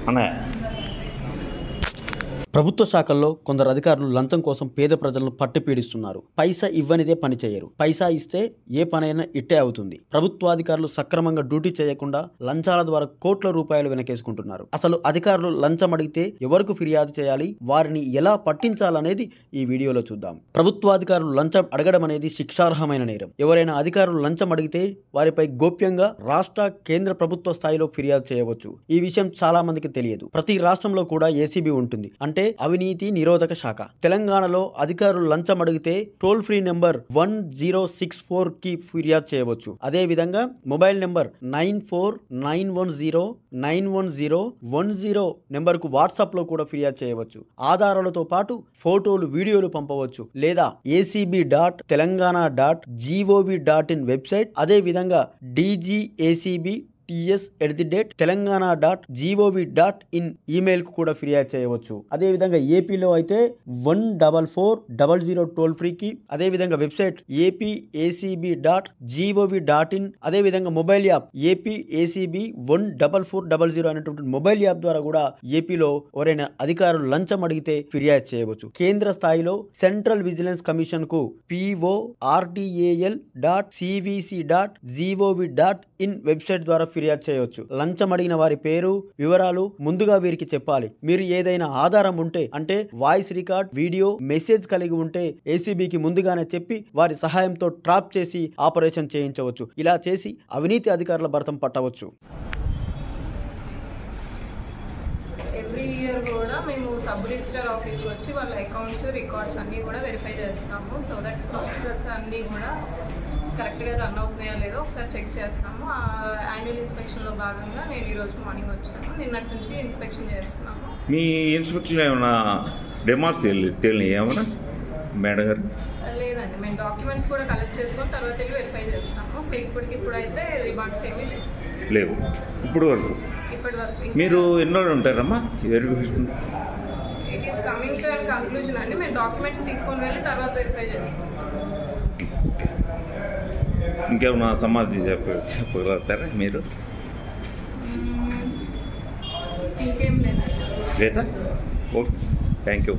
అన్నయ్య. ప్రభుత్వ శాఖల్లో కొందరు అధికారులు లంచం కోసం పేద ప్రజలను పట్టి పీడిస్తున్నారు. పైసా ఇవ్వనిదే పని చేయరు. పైసా ఇస్తే ఏ పనైనా ఇట్టే అవుతుంది. ప్రభుత్వాధికారులు సక్రమంగా డ్యూటీ చేయకుండా లంచాల ద్వారా కోట్ల రూపాయలు వెనకేసుకుంటున్నారు. అసలు అధికారులు లంచం అడిగితే ఎవరికి ఫిర్యాదు చేయాలి, వారిని ఎలా పట్టించాలనేది ఈ వీడియోలో చూద్దాం. ప్రభుత్వాధికారులు లంచం అడగడం అనేది శిక్షార్హమైన నేరం. ఎవరైనా అధికారులు లంచం అడిగితే వారిపై గోప్యంగా రాష్ట్ర, కేంద్ర ప్రభుత్వ స్థాయిలో ఫిర్యాదు చేయవచ్చు. ఈ విషయం చాలా మందికి తెలియదు. ప్రతి రాష్ట్రంలో కూడా ఏసీబీ ఉంటుంది, అంటే అవినీతి నిరోధక శాఖ. తెలంగాణలో అధికారులు లంచం అడిగితే టోల్ ఫ్రీ నెంబర్ 1064 కి ఫిర్యాదు చేయవచ్చు. అదే విధంగా మొబైల్ నెంబర్ 9491091010 నెంబర్ కు వాట్సాప్ లో కూడా ఫిర్యాదు చేయవచ్చు. ఆధారాలతో పాటు ఫోటోలు, వీడియోలు పంపవచ్చు. లేదా acb.telangana.gov.in వెబ్సైట్, అదే విధంగా dgacb.ts@telangana.gov.in ఈమెయిల్ కు కూడా ఫిర్యాదు చేయవచ్చు. అదే విధంగా ఏపీలో అయితే 14400 టోల్ ఫ్రీకి, అదే విధంగా వెబ్సైట్ apacb.gov.in, అదే విధంగా మొబైల్ యాప్ APACB 14400 అనేటువంటి మొబైల్ యాప్ ద్వారా కూడా ఏపీలో ఎవరైనా అధికారులు లంచం అడిగితే ఫిర్యాదు చేయవచ్చు. కేంద్ర స్థాయిలో సెంట్రల్ విజిలెన్స్ కమిషన్ కు PORTAL.cvc.gov.in వెబ్సైట్ ద్వారా ఫిర్యాదు చేయవచ్చు. లంచం అడిగిన వారి పేరు, వివరాలు ముందుగా వీరికి చెప్పాలి. మీరు ఏదైనా ఆధారం ఉంటే, అంటే వాయిస్ రికార్డ్, వీడియో, మెసేజ్ కలిగి ఉంటే ఏసీబీకి ముందుగానే చెప్పి వారి సహాయంతో ట్రాప్ చేసి ఆపరేషన్ చేయించవచ్చు. ఇలా చేసి అవినీతి అధికారుల భరతం పట్టవచ్చు. ఎవ్రీ ఇయర్ కూడా మేము సబ్ రిజిస్టర్ ఆఫీస్కి వచ్చి వాళ్ళ అకౌంట్స్, రికార్డ్స్ అన్నీ కూడా వెరిఫై చేస్తాము. సో దట్ ప్రాసెస్ అన్నీ కూడా కరెక్ట్గా రన్ అవుతున్నాయో లేదో ఒకసారి చెక్ చేస్తాము. ఆ యాన్యువల్ ఇన్స్పెక్షన్లో భాగంగా నేను ఈరోజు మార్నింగ్ వచ్చాను. నిన్నటి నుంచి ఇన్స్పెక్షన్ చేస్తున్నాము. మీ ఇన్స్పెక్షన్ ఏమైనా డిమాండ్స్ తెలియని ఏమన్నా మేడం గారు? లేదండి, మేము డాక్యుమెంట్స్ కూడా కలెక్ట్ చేసుకొని తర్వాత వెళ్ళి వెరిఫై చేస్తాము. సో ఇప్పటికిప్పుడైతే రిమార్క్స్ ఏమీ లేవు ఇప్పటి వరకు. మీరు ఎన్నో ఉంటారమ్మా verification? It is coming to conclusion అండి. మేము డాక్యుమెంట్స్ తీసుకొని వెళ్ళి తర్వాత వెరిఫై చేస్తాం. ఇంకేమన్నా సమాధి చెప్పగలుగుతారా మీరు? ఇంకేం లేదండి. లేదా? Okay, thank you.